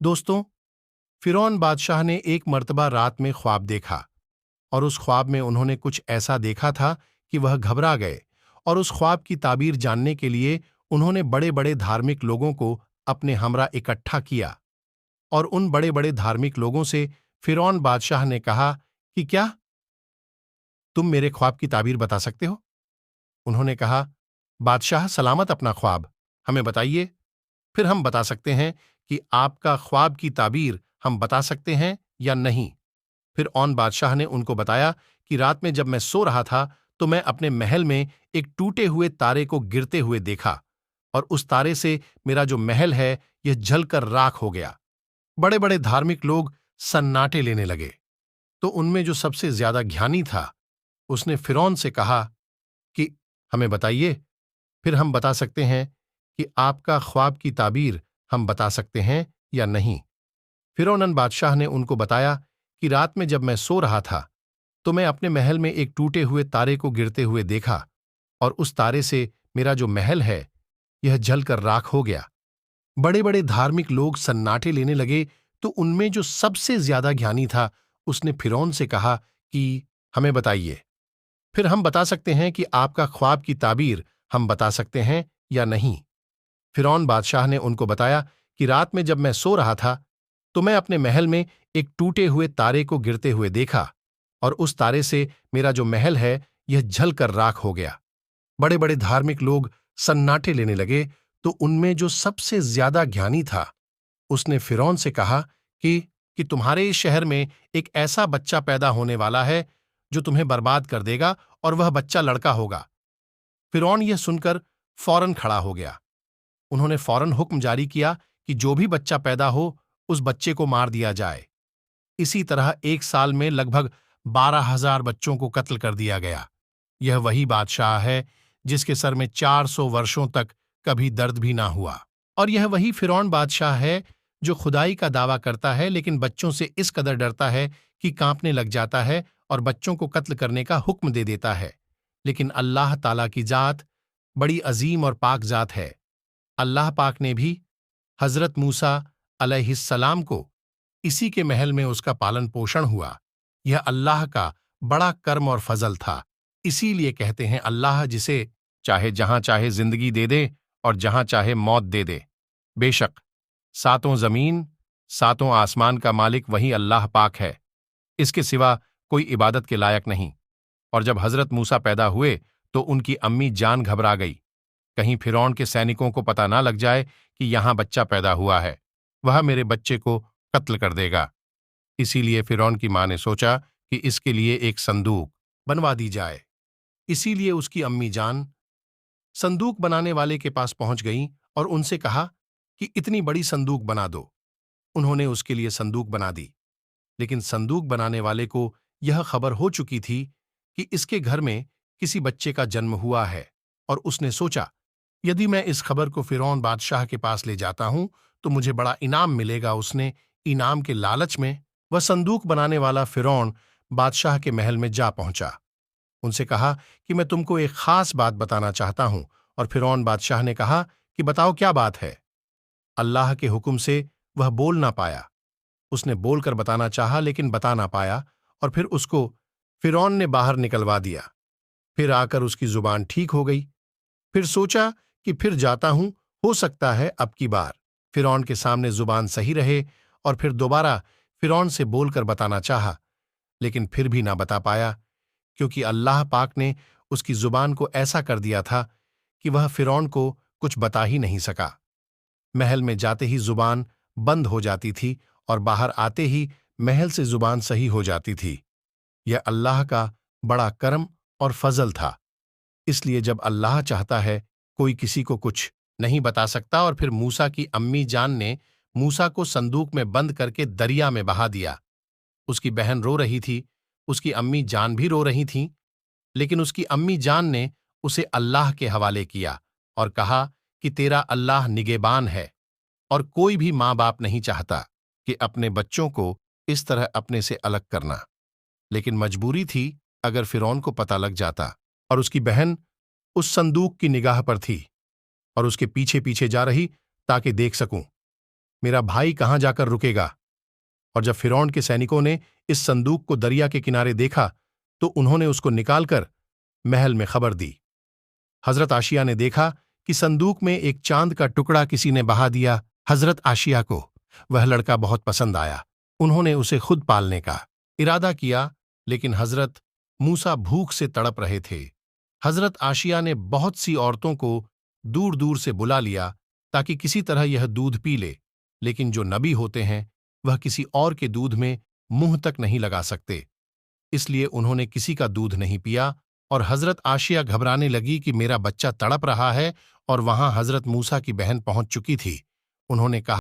दोस्तों, फिरौन बादशाह ने एक मर्तबा रात में ख्वाब देखा और उस ख्वाब में उन्होंने कुछ ऐसा देखा था कि वह घबरा गए और उस ख्वाब की ताबीर जानने के लिए उन्होंने बड़े बड़े धार्मिक लोगों को अपने हमरा इकट्ठा किया और उन बड़े बड़े धार्मिक लोगों से फिरौन बादशाह ने कहा कि क्या तुम मेरे ख्वाब की ताबीर बता सकते हो? उन्होंने कहा, बादशाह सलामत अपना ख्वाब हमें बताइए, फिर हम बता सकते हैं कि आपका ख्वाब की ताबीर हम बता सकते हैं या नहीं। फिर औन बादशाह ने उनको बताया कि रात में जब मैं सो रहा था तो मैं अपने महल में एक टूटे हुए तारे को गिरते हुए देखा और उस तारे से मेरा जो महल है यह जलकर राख हो गया। बड़े बड़े धार्मिक लोग सन्नाटे लेने लगे। तो उनमें जो सबसे ज्यादा ज्ञानी था उसने फिरौन से कहा कि हमें बताइए, फिर हम बता सकते हैं कि आपका ख्वाब की ताबीर हम बता सकते हैं या नहीं। फिरौन बादशाह ने उनको बताया कि रात में जब मैं सो रहा था तो मैं अपने महल में एक टूटे हुए तारे को गिरते हुए देखा और उस तारे से मेरा जो महल है यह जलकर राख हो गया। बड़े बड़े धार्मिक लोग सन्नाटे लेने लगे। तो उनमें जो सबसे ज्यादा ज्ञानी था उसने फिरौन से कहा कि हमें बताइए, फिर हम बता सकते हैं कि आपका ख्वाब की ताबीर हम बता सकते हैं या नहीं। फिरौन बादशाह ने उनको बताया कि रात में जब मैं सो रहा था तो मैं अपने महल में एक टूटे हुए तारे को गिरते हुए देखा और उस तारे से मेरा जो महल है यह जलकर राख हो गया। बड़े बड़े धार्मिक लोग सन्नाटे लेने लगे। तो उनमें जो सबसे ज्यादा ज्ञानी था उसने फिरौन से कहा कि तुम्हारे इस शहर में एक ऐसा बच्चा पैदा होने वाला है जो तुम्हें बर्बाद कर देगा और वह बच्चा लड़का होगा। फिरौन यह सुनकर फौरन खड़ा हो गया। उन्होंने फौरन हुक्म जारी किया कि जो भी बच्चा पैदा हो उस बच्चे को मार दिया जाए। इसी तरह एक साल में लगभग 12,000 बच्चों को कत्ल कर दिया गया। यह वही बादशाह है जिसके सर में 400 वर्षों तक कभी दर्द भी ना हुआ। और यह वही फिरौन बादशाह है जो खुदाई का दावा करता है लेकिन बच्चों से इस कदर डरता है कि कांपने लग जाता है और बच्चों को कत्ल करने का हुक्म दे देता है। लेकिन अल्लाह ताला की जात बड़ी अजीम और पाक जात है। अल्लाह पाक ने भी हजरत मूसा अलैहिस्सलाम को इसी के महल में उसका पालन पोषण हुआ। यह अल्लाह का बड़ा कर्म और फजल था। इसीलिए कहते हैं अल्लाह जिसे चाहे जहां चाहे जिंदगी दे दे और जहां चाहे मौत दे दे। बेशक सातों जमीन सातों आसमान का मालिक वही अल्लाह पाक है, इसके सिवा कोई इबादत के लायक नहीं। और जब हजरत मूसा पैदा हुए तो उनकी अम्मी जान घबरा गई, कहीं फिरौन के सैनिकों को पता ना लग जाए कि यहां बच्चा पैदा हुआ है, वह मेरे बच्चे को कत्ल कर देगा। इसीलिए फिरौन की मां ने सोचा कि इसके लिए एक संदूक बनवा दी जाए। इसीलिए उसकी अम्मी जान संदूक बनाने वाले के पास पहुंच गईं और उनसे कहा कि इतनी बड़ी संदूक बना दो। उन्होंने उसके लिए संदूक बना दी। लेकिन संदूक बनाने वाले को यह खबर हो चुकी थी कि इसके घर में किसी बच्चे का जन्म हुआ है और उसने सोचा, यदि मैं इस खबर को फिरौन बादशाह के पास ले जाता हूं तो मुझे बड़ा इनाम मिलेगा। उसने इनाम के लालच में वह संदूक बनाने वाला फिरौन बादशाह के महल में जा पहुंचा। उनसे कहा कि मैं तुमको एक खास बात बताना चाहता हूं। और फिरौन बादशाह ने कहा कि बताओ क्या बात है। अल्लाह के हुक्म से वह बोल ना पाया। उसने बोलकर बताना चाहा लेकिन बता ना पाया और फिर उसको फिरौन ने बाहर निकलवा दिया। फिर आकर उसकी जुबान ठीक हो गई। फिर सोचा कि फिर जाता हूं, हो सकता है अब की बार फिरौन के सामने जुबान सही रहे। और फिर दोबारा फिरौन से बोलकर बताना चाहा लेकिन फिर भी ना बता पाया, क्योंकि अल्लाह पाक ने उसकी जुबान को ऐसा कर दिया था कि वह फिरौन को कुछ बता ही नहीं सका। महल में जाते ही जुबान बंद हो जाती थी और बाहर आते ही महल से जुबान सही हो जाती थी। यह अल्लाह का बड़ा करम और फजल था। इसलिए जब अल्लाह चाहता है कोई किसी को कुछ नहीं बता सकता। और फिर मूसा की अम्मी जान ने मूसा को संदूक में बंद करके दरिया में बहा दिया। उसकी बहन रो रही थी, उसकी अम्मी जान भी रो रही थीं, लेकिन उसकी अम्मी जान ने उसे अल्लाह के हवाले किया और कहा कि तेरा अल्लाह निगेबान है। और कोई भी माँ बाप नहीं चाहता कि अपने बच्चों को इस तरह अपने से अलग करना। लेकिन मजबूरी थी, अगर फिरौन को पता लग जाता। और उसकी बहन उस संदूक की निगाह पर थी और उसके पीछे पीछे जा रही ताकि देख सकूं। मेरा भाई कहाँ जाकर रुकेगा? और जब फिरौन के सैनिकों ने इस संदूक को दरिया के किनारे देखा तो उन्होंने उसको निकालकर महल में खबर दी। हजरत आशिया ने देखा कि संदूक में एक चांद का टुकड़ा किसी ने बहा दिया। हजरत आशिया को वह लड़का बहुत पसंद आया। उन्होंने उसे खुद पालने का इरादा किया, लेकिन हजरत मूसा भूख से तड़प रहे थे। हजरत आशिया ने बहुत सी औरतों को दूर दूर से बुला लिया ताकि किसी तरह यह दूध पी ले, लेकिन जो नबी होते हैं वह किसी और के दूध में मुंह तक नहीं लगा सकते, इसलिए उन्होंने किसी का दूध नहीं पिया। और हजरत आशिया घबराने लगी कि मेरा बच्चा तड़प रहा है, और वहां हजरत मूसा की बहन पहुंच चुकी थी। उन्होंने कहा,